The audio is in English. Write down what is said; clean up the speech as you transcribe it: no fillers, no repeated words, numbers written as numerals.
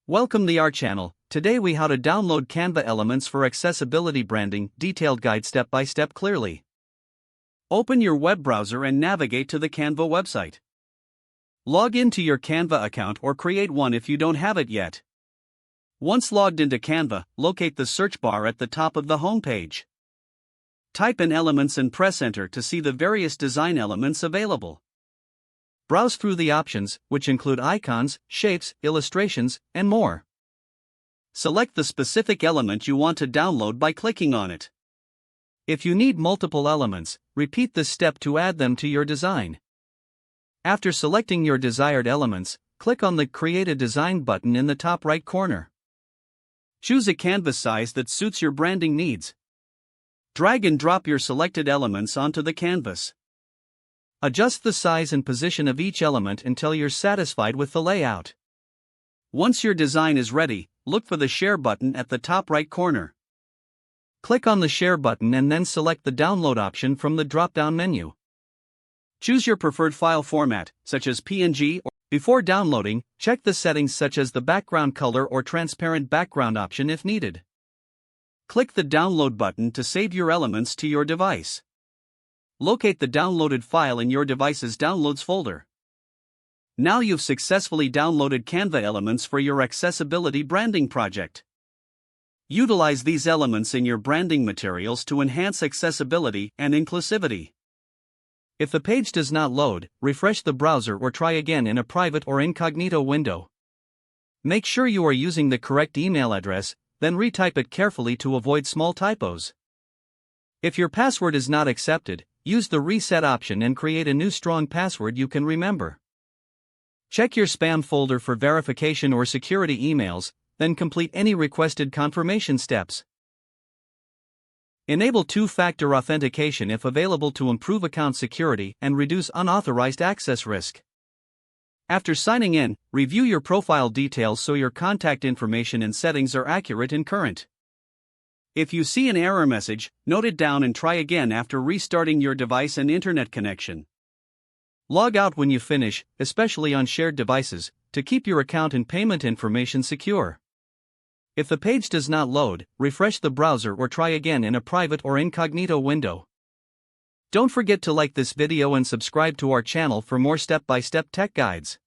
Welcome to our channel. Today we how to download Canva elements for accessibility branding, detailed guide step by step clearly. Open your web browser and navigate to the Canva website. Log into your Canva account or create one if you don't have it yet. Once logged into Canva, locate the search bar at the top of the home page. Type in elements and press enter to see the various design elements available. Browse through the options, which include icons, shapes, illustrations, and more. Select the specific element you want to download by clicking on it. If you need multiple elements, repeat this step to add them to your design. After selecting your desired elements, click on the Create a Design button in the top right corner. Choose a canvas size that suits your branding needs. Drag and drop your selected elements onto the canvas. Adjust the size and position of each element until you're satisfied with the layout. Once your design is ready, look for the Share button at the top right corner. Click on the Share button and then select the Download option from the drop-down menu. Choose your preferred file format, such as PNG, or before downloading, check the settings such as the background color or transparent background option if needed. Click the Download button to save your elements to your device. Locate the downloaded file in your device's Downloads folder. Now you've successfully downloaded Canva elements for your accessibility branding project. Utilize these elements in your branding materials to enhance accessibility and inclusivity. If the page does not load, refresh the browser or try again in a private or incognito window. Make sure you are using the correct email address, then retype it carefully to avoid small typos. If your password is not accepted, use the Reset option and create a new strong password you can remember. Check your spam folder for verification or security emails, then complete any requested confirmation steps. Enable two-factor authentication if available to improve account security and reduce unauthorized access risk. After signing in, review your profile details so your contact information and settings are accurate and current. If you see an error message, note it down and try again after restarting your device and internet connection. Log out when you finish, especially on shared devices, to keep your account and payment information secure. If the page does not load, refresh the browser or try again in a private or incognito window. Don't forget to like this video and subscribe to our channel for more step-by-step tech guides.